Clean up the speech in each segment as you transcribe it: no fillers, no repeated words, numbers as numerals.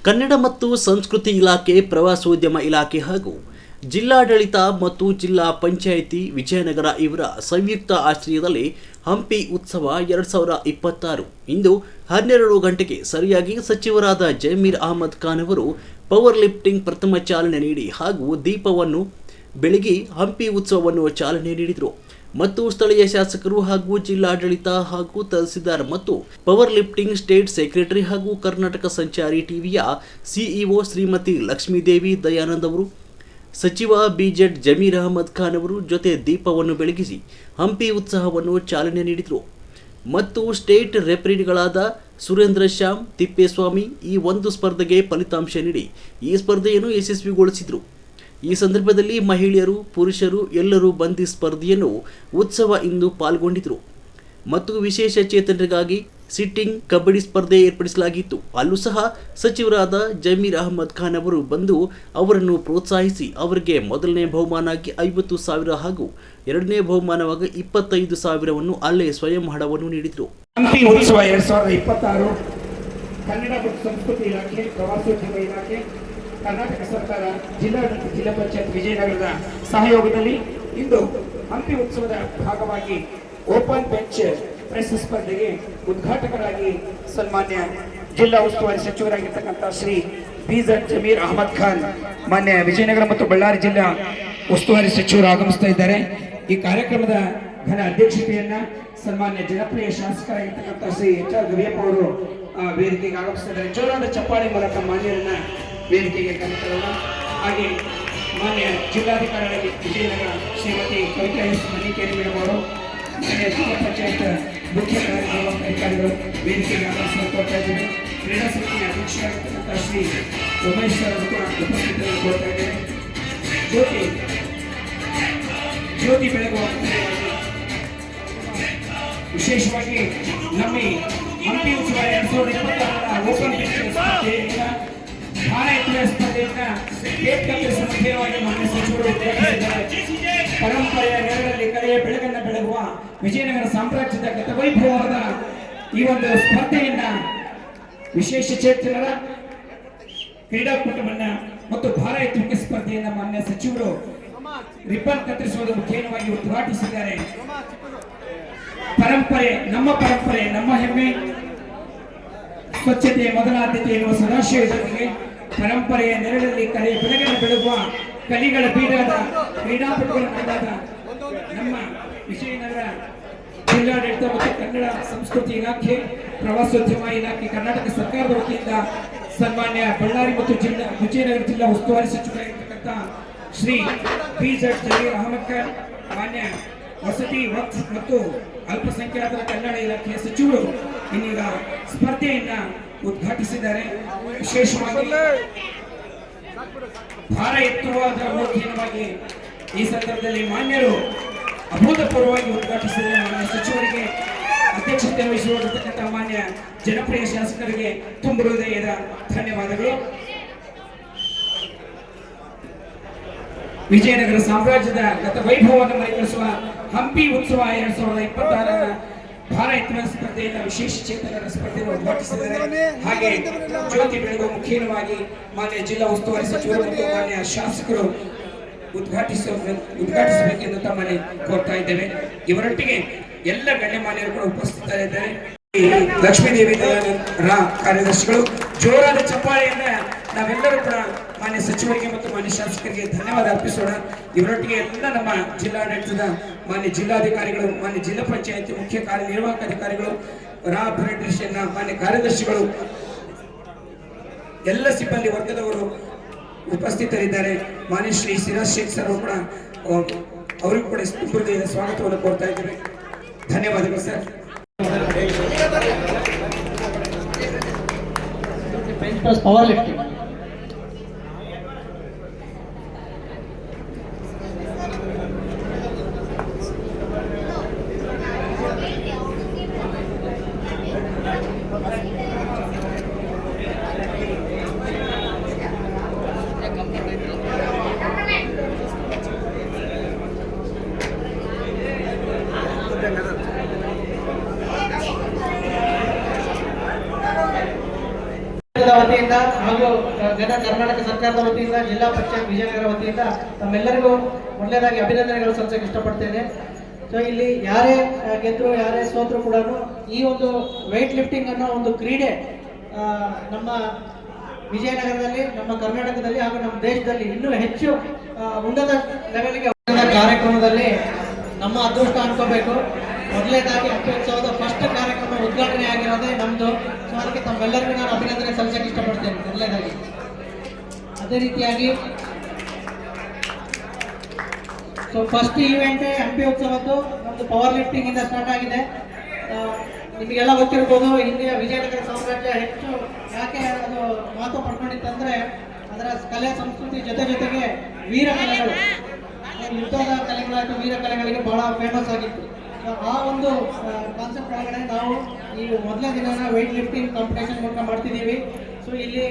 ಕನ್ನಡ ಮತ್ತು ಸಂಸ್ಕೃತಿ ಇಲಾಖೆ, ಪ್ರವಾಸೋದ್ಯಮ ಇಲಾಖೆ ಹಾಗೂ ಜಿಲ್ಲಾಡಳಿತ ಮತ್ತು ಜಿಲ್ಲಾ ಪಂಚಾಯಿತಿ ವಿಜಯನಗರ ಇವರ ಸಂಯುಕ್ತ ಆಶ್ರಯದಲ್ಲಿ ಹಂಪಿ ಉತ್ಸವ 2026 ಇಂದು 12 ಗಂಟೆಗೆ ಸರಿಯಾಗಿ ಸಚಿವರಾದ ಜಮೀರ್ ಅಹಮದ್ ಖಾನ್ ಅವರು ಪವರ್ ಲಿಫ್ಟಿಂಗ್ ಪ್ರಥಮ ಚಾಲನೆ ನೀಡಿ ಹಾಗೂ ದೀಪವನ್ನು ಬೆಳಗಿ ಹಂಪಿ ಉತ್ಸವವನ್ನು ಚಾಲನೆ ನೀಡಿದರು ಮತ್ತು ಸ್ಥಳೀಯ ಶಾಸಕರು ಹಾಗೂ ಜಿಲ್ಲಾಡಳಿತ ಹಾಗೂ ತಹಸೀಲ್ದಾರ್ ಮತ್ತು ಪವರ್ ಲಿಫ್ಟಿಂಗ್ ಸ್ಟೇಟ್ ಸೆಕ್ರೆಟರಿ ಹಾಗೂ ಕರ್ನಾಟಕ ಸಂಚಾರಿ ಟಿವಿಯ ಸಿಇಒ ಶ್ರೀಮತಿ ಲಕ್ಷ್ಮೀದೇವಿ ದಯಾನಂದ್ ಅವರು, ಸಚಿವ ಬಿಜೆಡ್ ಜಮೀರ್ ಅಹಮದ್ ಖಾನ್ ಅವರು ಜೊತೆ ದೀಪವನ್ನು ಬೆಳಗಿಸಿ ಹಂಪಿ ಉತ್ಸವವನ್ನು ಚಾಲನೆ ನೀಡಿದರು ಮತ್ತು ಸ್ಟೇಟ್ ರೆಫರಿಗಳಾದ ಸುರೇಂದ್ರ ಶ್ಯಾಮ್ ತಿಪ್ಪೇಸ್ವಾಮಿ ಈ ಒಂದು ಸ್ಪರ್ಧೆಗೆ ಫಲಿತಾಂಶ ನೀಡಿ ಈ ಸ್ಪರ್ಧೆಯನ್ನು ಯಶಸ್ವಿಗೊಳಿಸಿದರು. ಈ ಸಂದರ್ಭದಲ್ಲಿ ಮಹಿಳೆಯರು, ಪುರುಷರು ಎಲ್ಲರೂ ಬಂದಿ ಸ್ಪರ್ಧೆಯನ್ನು ಉತ್ಸವ ಇಂದು ಪಾಲ್ಗೊಂಡಿದ್ದರು ಮತ್ತು ವಿಶೇಷ ಚೇತನರಿಗಾಗಿ ಸಿಟ್ಟಿಂಗ್ ಕಬಡ್ಡಿ ಸ್ಪರ್ಧೆ ಏರ್ಪಡಿಸಲಾಗಿತ್ತು. ಅಲ್ಲೂ ಸಹ ಸಚಿವರಾದ ಜಮೀರ್ ಅಹಮದ್ ಖಾನ್ ಅವರು ಬಂದು ಅವರನ್ನು ಪ್ರೋತ್ಸಾಹಿಸಿ ಅವರಿಗೆ ಮೊದಲನೇ ಬಹುಮಾನವಾಗಿ 50,000 ಹಾಗೂ ಎರಡನೇ ಬಹುಮಾನವಾಗಿ 25,000ವನ್ನು ಅಲ್ಲೇ ಸ್ವಯಂ ಹಣವನ್ನು ನೀಡಿದರು. ಹಂಪಿ ಉತ್ಸವ 2026 ಕನ್ನಡ ಮತ್ತು ಸಂಸ್ಕೃತಿ ಇಲಾಖೆ, ಪ್ರವಾಸೋದ್ಯಮ ಇಲಾಖೆ, ಕರ್ನಾಟಕ ಸರ್ಕಾರ, ಜಿಲ್ಲಾಡಳಿತ, ಜಿಲ್ಲಾ ಪಂಚಾಯತ್ ವಿಜಯನಗರದ ಸಹಯೋಗದಲ್ಲಿ ಇಂದು ಹಂಪಿ ಉತ್ಸವದ ಭಾಗವಾಗಿ ಓಪನ್ ಬೆಂಚ್ ಪ್ರೆಸ್ ಸ್ಪರ್ಧೆಗೆ ಉದ್ಘಾಟಕರಾಗಿ ಸನ್ಮಾನ್ಯ ಜಿಲ್ಲಾ ಉಸ್ತುವಾರಿ ಸಚಿವರಾಗಿರ್ತಕ್ಕಂಥ ಶ್ರೀ ಬಿಜೆಡ್ ಜಮೀರ್ ಅಹಮದ್ ಖಾನ್, ಮಾನ್ಯ ವಿಜಯನಗರ ಮತ್ತು ಬಳ್ಳಾರಿ ಜಿಲ್ಲಾ ಉಸ್ತುವಾರಿ ಸಚಿವರು ಆಗಮಿಸ್ತಾ ಇದ್ದಾರೆ. ಈ ಕಾರ್ಯಕ್ರಮದ ಘನ ಅಧ್ಯಕ್ಷತೆಯನ್ನ ಸನ್ಮಾನ್ಯ ಜನಪ್ರಿಯ ಶಾಸಕರಾಗಿರ್ತಕ್ಕಂಥ ಶ್ರೀ HR ಗವಿಯಪ್ಪ ಅವರು ವೇದಿಕೆಗೆ ಆಗಮಿಸ್ತಾ ಇದ್ದಾರೆ. ಜೋರಾದ ಚಪ್ಪಾಳೆ ಮೂಲಕ ಮಾನ್ಯರನ್ನ ವೇದಿಕೆಗೆ ಕರೆತರೋಣ. ಹಾಗೆ ಮಾನ್ಯ ಜಿಲ್ಲಾಧಿಕಾರಿಗಳಿಗೆ ವಿಜಯನಗರ ಶ್ರೀಮತಿ ಕವಿತಾ ಎಸ್ ಮನಿಕೇರಿ ಮೇಡಮ್ ಅವರು, ಮಾನ್ಯ ಜಿಲ್ಲಾ ಪಂಚಾಯತ್ ಮುಖ್ಯ ಕಾರ್ಯನಿರ್ವಾಹಕಾಧಿಕಾರಿಗಳು ವೇದಿಕೆಗೆ ಆಗಮಿಸಲು ಕೊಡ್ತಾ ಇದ್ದೇವೆ. ಕ್ರೀಡಾ ಸಮಿತಿಯ ಅಧ್ಯಕ್ಷರಾಗಿರ್ತಕ್ಕಂಥ ಶ್ರೀ ಉಮೇಶ್ ಅವರು ಕೂಡ ಉಪಸ್ಥಿತರಲ್ಲಿ ಕೊಡ್ತಾ ಇದ್ದೇವೆ. ಜ್ಯೋತಿ ಬೆಳಗುವ ವಿಶೇಷವಾಗಿ ನಮ್ಮ ಹಂಪಿ ಉತ್ಸವ 2026 ಓಪನ್ ಬೆಂಚ್ ಸ್ಪರ್ಧೆಯಿಂದ ಭಾರ ಎತ್ತುವ ಸ್ಪರ್ಧೆಯಿಂದ ಕೇಕ್ ಕತ್ತರಿಸುವ ಮುಖ್ಯವಾಗಿ ಮಾನ್ಯ ಸಚಿವರು ಉದ್ಘಾಟಿಸಿದ್ದಾರೆ. ಪರಂಪರೆಯ ನೆರಳಲ್ಲಿ ಕಲೆಯ ಬೆಳಗನ್ನು ಬೆಳಗುವ ವಿಜಯನಗರ ಸಾಮ್ರಾಜ್ಯದ ಗತವೈಭವವಾದ ಈ ಒಂದು ಸ್ಪರ್ಧೆಯನ್ನ ವಿಶೇಷ ಚೇತನರ ಕ್ರೀಡಾಕೂಟವನ್ನ ಮತ್ತು ಭಾರ ಎತ್ತುವಿಕೆ ಸ್ಪರ್ಧೆಯನ್ನ ಮಾನ್ಯ ಸಚಿವರು ರಿಬ್ಬನ್ ಕತ್ತರಿಸುವುದು ಮುಖ್ಯವಾಗಿ ಉದ್ಘಾಟಿಸಿದ್ದಾರೆ. ಪರಂಪರೆ ನಮ್ಮ ಹೆಮ್ಮೆ, ಸ್ವಚ್ಛತೆಯ ಮೊದಲ ಆದ್ಯತೆ ಎನ್ನುವ ಸದಾಶಯದೊಂದಿಗೆ ಪರಂಪರೆಯ ನೆರಳಲ್ಲಿ ಕಲೆಯ ಬೆಳಗನ್ನು ಬೆಳಗುವ ಕಲಿಗಳ ಬೀಡಾದ ಕ್ರೀಡಾಪಟುಗಳ ನಾಡಾದ ನಮ್ಮ ವಿಜಯನಗರ ಜಿಲ್ಲಾಡಳಿತ ಮತ್ತು ಕನ್ನಡ ಸಂಸ್ಕೃತಿ ಇಲಾಖೆ, ಪ್ರವಾಸೋದ್ಯಮ ಇಲಾಖೆ, ಕರ್ನಾಟಕ ಸರ್ಕಾರದ ವತಿಯಿಂದ ಸನ್ಮಾನ್ಯ ಬಳ್ಳಾರಿ ಮತ್ತು ವಿಜಯನಗರ ಜಿಲ್ಲಾ ಉಸ್ತುವಾರಿ ಸಚಿವರಾಗಿರ್ತಕ್ಕಂಥ ಶ್ರೀ ಬಿಜೆಡ್ ಜಮೀರ್ ಅಹಮದ್ ಖಾನ್, ಮಾನ್ಯ ವಸತಿ ವಕ್ಫ್ ಮತ್ತು ಅಲ್ಪಸಂಖ್ಯಾತರ ಕಲ್ಯಾಣ ಇಲಾಖೆಯ ಸಚಿವರು ಇನ್ನೀಗ ಸ್ಪರ್ಧೆಯನ್ನ ಉದ್ಘಾಟಿಸಿದ್ದಾರೆ. ವಿಶೇಷವಾಗಿ ಭಾರ ಎತ್ತುವುದರ ಮೂಲಕವಾಗಿ ಈ ಸಂದರ್ಭದಲ್ಲಿ ಮಾನ್ಯರು ಅಭೂತಪೂರ್ವವಾಗಿ ಉದ್ಘಾಟಿಸಿದರೆ ಮಾನ್ಯ ಸಚಿವರಿಗೆ ಅಧ್ಯಕ್ಷತೆ ವಹಿಸಿರುವಂತಹ ಮಾನ್ಯ ಜನಪ್ರಿಯ ಶಾಸಕರಿಗೆ ತುಂಬ ಹೃದಯದ ಧನ್ಯವಾದಗಳು. ವಿಜಯನಗರ ಸಾಮ್ರಾಜ್ಯದ ಗತ ವೈಭವವನ್ನು ಮರುಕಳಿಸುವ ಹಂಪಿ ಉತ್ಸವ 2026 ಭಾರ ಎತ್ತುವ ಸ್ಪರ್ಧೆಯಿಂದ ವಿಶೇಷ ಚೇತನರ ಸ್ಪರ್ಧೆಯನ್ನು ಉದ್ಘಾಟಿಸಿದ್ದಾರೆ. ಹಾಗೆ ಜ್ಯೋತಿ ಬೆಳಗುವ ಮುಖೇನವಾಗಿ ಮಾನ್ಯ ಜಿಲ್ಲಾ ಉಸ್ತುವಾರಿ ಸಚಿವರು ಮತ್ತು ಮಾನ್ಯ ಶಾಸಕರು ಉದ್ಘಾಟಿಸಬೇಕೆಂದು ತಮ್ಮಲ್ಲಿ ಕೋರ್ತಾ ಇದ್ದೇವೆ. ಇವರೊಟ್ಟಿಗೆ ಎಲ್ಲ ಗಣ್ಯಮಾನ್ಯರು ಕೂಡ ಉಪಸ್ಥಿತರಿದ್ದಾರೆ. ಲಕ್ಷ್ಮೀದೇವಿ ದಯಾನಂದ ಕಾರ್ಯದರ್ಶಿಗಳು, ಜೋರಾದ ಚಪ್ಪಾಳೆಯಿಂದ ನಾವೆಲ್ಲರೂ ಕೂಡ ಮಾನ್ಯ ಸಚಿವರಿಗೆ ಮತ್ತು ಮಾನ್ಯ ಶಾಸಕರಿಗೆ ಧನ್ಯವಾದ ಅರ್ಪಿಸೋಣ. ಇವರೊಟ್ಟಿಗೆ ಎಲ್ಲ ನಮ್ಮ ಜಿಲ್ಲಾಡಳಿತದ ಮಾನ್ಯ ಜಿಲ್ಲಾಧಿಕಾರಿಗಳು, ಮಾನ್ಯ ಜಿಲ್ಲಾ ಪಂಚಾಯತಿ ಮುಖ್ಯ ಕಾರ್ಯನಿರ್ವಾಹಕ ಅಧಿಕಾರಿಗಳು, ಫೆಡರೇಷನ್ ಮಾನ್ಯ ಕಾರ್ಯದರ್ಶಿಗಳು, ಎಲ್ಲ ಸಿಬ್ಬಂದಿ ವರ್ಗದವರು ಉಪಸ್ಥಿತರಿದ್ದಾರೆ. ಮಾನ್ಯ ಶ್ರೀ ಸಿರಾಜ್ ಶೇಖ್ ಸರ್ ಕೂಡ ಅವರಿಗೂ ಕೂಡ ಹೃದಯದ ಸ್ವಾಗತವನ್ನು ಕೋರ್ತಾ ಇದ್ದೇವೆ. ಧನ್ಯವಾದಗಳು ಸರ್. ಪವರ್ ಲಿಫ್ಟಿಂಗ್ ವತಿಯಿಂದ ವತಿಯಿಂದ ಹಾಗೂ ಕರ್ನಾಟಕ ಸರ್ಕಾರದ ವತಿಯಿಂದ ಜಿಲ್ಲಾ ಪಂಚಾಯತ್ ವಿಜಯನಗರ ವತಿಯಿಂದ ತಮ್ಮೆಲ್ಲರಿಗೂ ಒಳ್ಳೆಯದಾಗಿ ಅಭಿನಂದನೆಗಳು ಸಲ್ಲಿಸಕ್ಕೆ ಇಷ್ಟಪಡ್ತೇನೆ. ಸೊ ಇಲ್ಲಿ ಯಾರೇ ಗೆದ್ರು ಯಾರೇ ಸೋತರು ಕೂಡ ಈ ಒಂದು weight lifting ಅನ್ನೋ ಒಂದು ಕ್ರೀಡೆ ನಮ್ಮ ವಿಜಯನಗರದಲ್ಲಿ, ನಮ್ಮ ಕರ್ನಾಟಕದಲ್ಲಿ ಹಾಗೂ ನಮ್ಮ ದೇಶದಲ್ಲಿ ಇನ್ನೂ ಹೆಚ್ಚು ಉನ್ನತ ಲೆವೆಲ್ಗೆ ಕಾರ್ಯಕ್ರಮದಲ್ಲಿ ನಮ್ಮ ಅದೃಷ್ಟ ಅನ್ಕೋಬೇಕು. ಮೊದಲನೇದಾಗಿ ಹಂಪಿ ಉತ್ಸವದ ಫಸ್ಟ್ ಕಾರ್ಯಕ್ರಮ ಉದ್ಘಾಟನೆ ಆಗಿರೋದೇ ನಮ್ಮದು. ಸೊ ಅದಕ್ಕೆ ತಮ್ಮೆಲ್ಲರಿಗೂ ನಾನು ಅಭಿನಂದನೆ ಸಲ್ಲಿಸಕ್ಕೆ ಇಷ್ಟಪಡ್ತೇನೆ ಮೊದಲನೇದಾಗಿ. ಅದೇ ರೀತಿಯಾಗಿ ಸೊ ಫಸ್ಟ್ ಈವೆಂಟೇ ಹಂಪಿ ಉತ್ಸವದ್ದು ನಮ್ಮದು ಪವರ್ ಲಿಫ್ಟಿಂಗ್ ಇಂದ ಸ್ಟಾರ್ಟ್ ಆಗಿದೆ. ನಿಮಗೆಲ್ಲ ಗೊತ್ತಿರ್ಬೋದು, ಹಿಂದಿನ ವಿಜಯನಗರ ಸಾಮ್ರಾಜ್ಯ ಹೆಚ್ಚು ಯಾಕೆ ಅದು ಮಹತ್ವ ಪಡ್ಕೊಂಡಿತ್ತಂದ್ರೆ ಅದರ ಕಲೆ ಸಂಸ್ಕೃತಿ ಜೊತೆಗೆ ವೀರ ಕಲೆಗಳು, ಯುದ್ಧದ ಕಲೆಗಳಾಯಿತು, ವೀರ ಕಲೆಗಳಿಗೆ ಬಹಳ ಫೇಮಸ್ ಆಗಿತ್ತು. ಆ ಒಂದು ಕಾನ್ಸೆಪ್ಟ್ ಒಳಗಡೆ ನಾವು ಈ ಮೊದಲನೇ ದಿನನ weight lifting ಕಾಂಪಿಟೇಷನ್ ಮೂಲಕ ಮಾಡ್ತಿದ್ದೀವಿ. ಸೊ ಇಲ್ಲಿ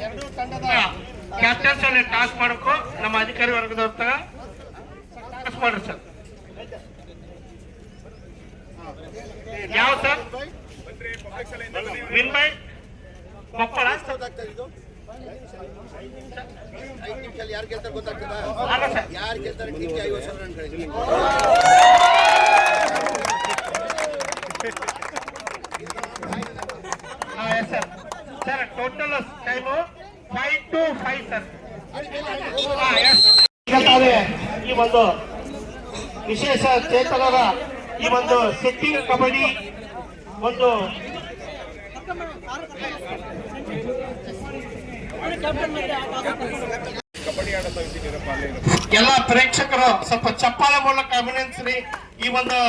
ಎರಡು ತಂಡದ ಕ್ಯಾಪ್ಟನ್ಸ್ ಅಲ್ಲಿ ಟಾಸ್ ಮಾಡಬೇಕು. ನಮ್ಮ ಅಧಿಕಾರಿ ವರ್ಗದವ್ರ ಟಾಸ್ ಮಾಡ್ರಿ ಸರ್. ಯಾವ ಸರ್? Win by Koppal. ಯಾರು ಗೆಲ್ತಾರೆ ಗೊತ್ತಾಗ್ತದ? ಯಾರು ಗೆಲ್ತಾರೆ? ಟೀಮ್ಗೆ 50,000 ರನ್ಗಳಿವೆ. Sir sir total time 5 to 5 sir. ಈ ಒಂದು ವಿಶೇಷ ಚೇತನರ ಈ ಒಂದು ಸಿಟ್ಟಿಂಗ್ ಕಬಡ್ಡಿ ಒಂದು ಎಲ್ಲ ಪ್ರೇಕ್ಷಕರು ಸ್ವಲ್ಪ ಚಪ್ಪಾಳೆ ಮೂಲಕ ಅಭಿನಂದಿಸ್ರಿ. ಈ ಒಂದು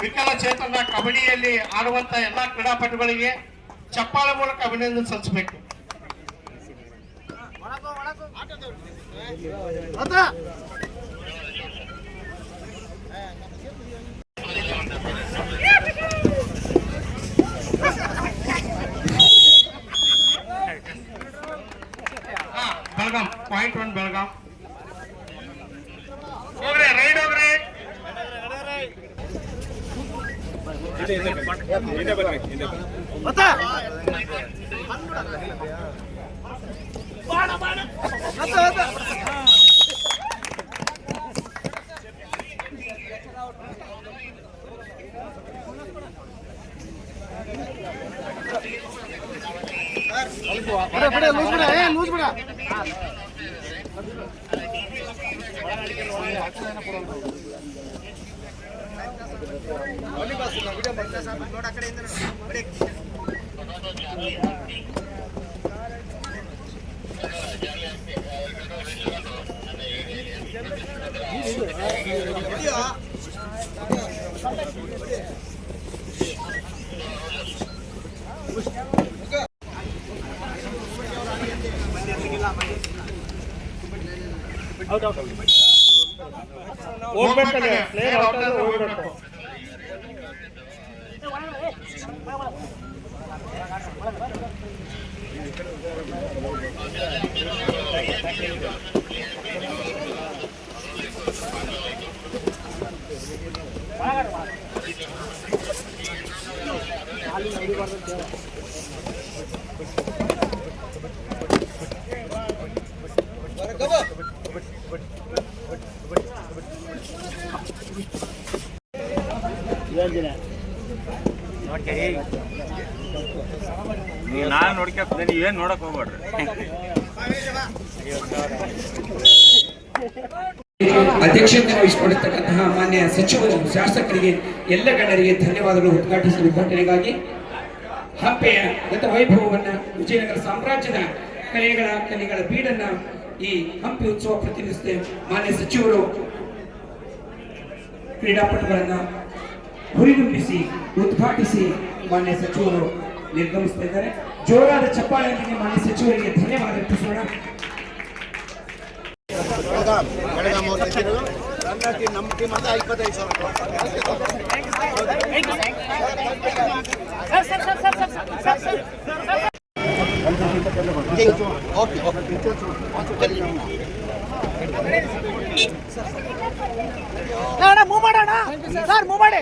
ವಿಕಲಚೇತನ ಕಬಡ್ಡಿಯಲ್ಲಿ ಆಡುವಂತ ಎಲ್ಲಾ ಕ್ರೀಡಾಪಟುಗಳಿಗೆ ಚಪ್ಪಾಳೆ ಮೂಲಕ ಅಭಿನಂದನೆ ಸಲ್ಲಿಸಬೇಕು. ಬೆಳಗಾಂ ಪಾಯಿಂಟ್ 1 ಬೆಳಗಾಂ. ಹೋಗ್ರಿ ರೈಡ್ ಹೋಗ್ರಿ. ಏನ್ ನೋಡಕ್ ಹೋಗ್ಬೇಡ್ರಿ. ಅಧ್ಯಕ್ಷತೆ ವಹಿಸಿಕೊಂಡಿರ್ತಕ್ಕಂತಹ ಮಾನ್ಯ ಸಚಿವರು, ಶಾಸಕರಿಗೆ, ಎಲ್ಲ ಗಣ್ಯರಿಗೆ ಧನ್ಯವಾದಗಳು. ಉದ್ಘಾಟಿಸಿದ ಉದ್ಘಾಟನೆಗಾಗಿ ಹಂಪೆಯ ಗತ ವೈಭವವನ್ನ, ವಿಜಯನಗರ ಸಾಮ್ರಾಜ್ಯದ ಕಲೆಗಳ ಬೀಡನ್ನ ಈ ಹಂಪಿ ಉತ್ಸವ ಪ್ರತಿನಿಧಿಸಿದೆ. ಮಾನ್ಯ ಸಚಿವರು ಕ್ರೀಡಾಪಟುಗಳನ್ನ ಹುರಿದುಂಬಿಸಿ ಉದ್ಘಾಟಿಸಿ ಮಾನ್ಯ ಸಚಿವರು ನಿರ್ಗಮಿಸ್ತಾ ಇದ್ದಾರೆ. ಜೋರಾದ ಚಪ್ಪಾಳೆಯೊಂದಿಗೆ ಮಾನ್ಯ ಸಚಿವರಿಗೆ ಧನ್ಯವಾದ ಅರ್ಪಿಸೋಣ. ಬೆಳಗಾಂ ಅವ್ರು ಗೆದ್ದಿದ್ರು. ನನ್ನ ಟೀಮ್, ನಮ್ಮ ಟೀಮ್ ಅಂತ 25,000. ಓಕೆ ಮೂವ್ ಮಾಡೋಣ ಸರ್, ಮೂವ್ ಮಾಡಿ.